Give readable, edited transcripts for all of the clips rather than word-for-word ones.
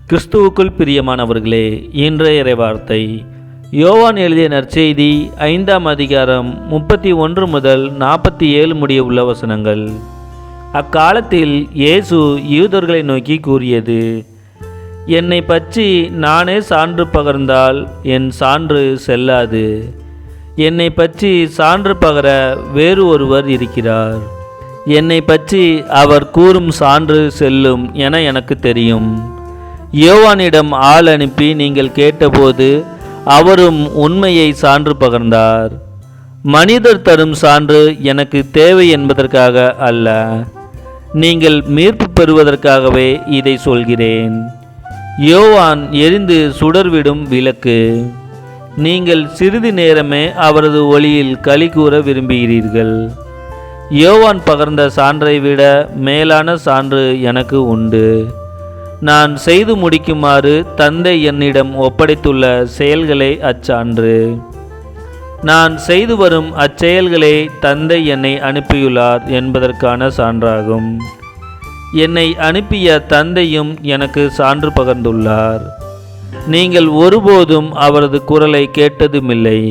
கிறிஸ்துவுக்குள் பிரியமானவர்களே, இன்றைய இறைவார்த்தை யோவான் எழுதிய நற்செய்தி 5ஆம் அதிகாரம் 31 முதல் 47 முடிய உள்ள வசனங்கள். அக்காலத்தில் இயேசு யூதர்களை நோக்கி கூறியது: என்னை பற்றி நானே சான்று பகர்ந்தால் என் சான்று செல்லாது. என்னை பற்றி சான்று பகர வேறு ஒருவர் இருக்கிறார். என்னை பற்றி அவர் கூறும் சான்று செல்லும் என எனக்கு தெரியும். யோவானிடம் ஆள் அனுப்பி நீங்கள் கேட்டபோது அவரும் உண்மையை சான்று பகர்ந்தார். மனிதர் தரும் சான்று எனக்கு தேவை என்பதற்காக அல்ல, நீங்கள் மீட்பு பெறுவதற்காகவே இதை சொல்கிறேன். யோவான் எரிந்து சுடர்விடும் விளக்கு. நீங்கள் சிறிது நேரமே அவரது ஒளியில் களி கூற விரும்புகிறீர்கள். யோவான் பகர்ந்த சான்றை விட மேலான சான்று எனக்கு உண்டு. நான் செய்து முடிக்குமாறு தந்தை என்னிடம் ஒப்படைத்துள்ள செயல்களே அச்சான்று. நான் செய்து வரும் அச்செயல்களே தந்தை என்னை அனுப்பியுள்ளார் என்பதற்கான சான்றாகும். என்னை அனுப்பிய தந்தையும் எனக்கு சான்று பகர்ந்துள்ளார். நீங்கள் ஒருபோதும் அவரது குரலை கேட்டதுமில்லை,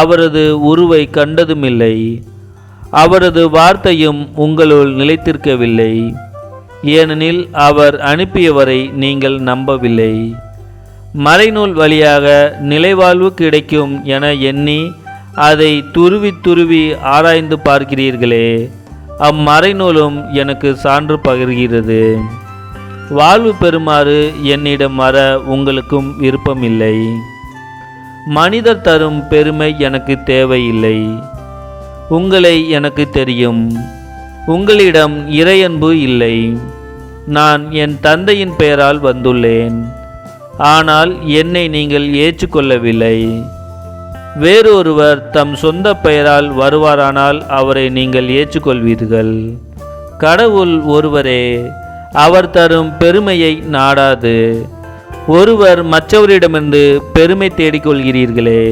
அவரது உருவை கண்டதுமில்லை, அவரது வார்த்தையும் உங்களுள் நிலைத்திருக்கவில்லை. ஏனெனில் அவர் அனுப்பியவரை நீங்கள் நம்பவில்லை. மறைநூல் வழியாக நிலைவாழ்வு கிடைக்கும் என எண்ணி அதை துருவி துருவி ஆராய்ந்து பார்க்கிறீர்களே, அம்மறைநூலும் எனக்கு சான்று பகர்கிறது. வாழ்வு பெறுமாறு என்னிடம் வர உங்களுக்கும் விருப்பமில்லை. மனிதர் தரும் பெருமை எனக்கு தேவையில்லை. உங்களை எனக்கு தெரியும். உங்களிடம் இறையன்பு இல்லை. நான் என் தந்தையின் பெயரால் வந்துள்ளேன், ஆனால் என்னை நீங்கள் ஏற்றுக்கொள்ளவில்லை. வேறொருவர் தம் சொந்த பெயரால் வருவாரானால் அவரை நீங்கள் ஏற்றுக்கொள்வீர்கள். கடவுள் ஒருவரே, அவர் தரும் பெருமையை நாடாது. ஒருவர் மற்றவரிடமிருந்து பெருமை தேடிக்கொள்கிறீர்களே,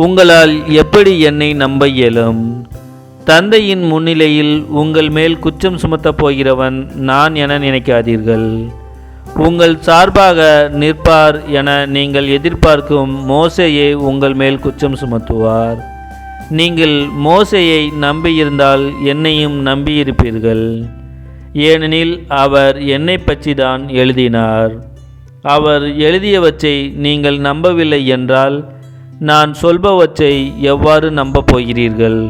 உங்களால் எப்படி என்னை நம்ப இயலும்? தந்தையின் முன்னிலையில் உங்கள் மேல் குற்றம் சுமத்தப் போகிறவன் நான் என நினைக்காதீர்கள். உங்கள் சார்பாக நிற்பார் என நீங்கள் எதிர்பார்க்கும் மோசேயே உங்கள் மேல் குற்றம் சுமத்துவார். நீங்கள் மோசேயை நம்பியிருந்தால் என்னையும் நம்பியிருப்பீர்கள். ஏனெனில் அவர் என்னை பற்றி தான் எழுதினார். அவர் எழுதியவற்றை நீங்கள் நம்பவில்லை என்றால் நான் சொல்பவற்றை எவ்வாறு நம்பப் போகிறீர்கள்?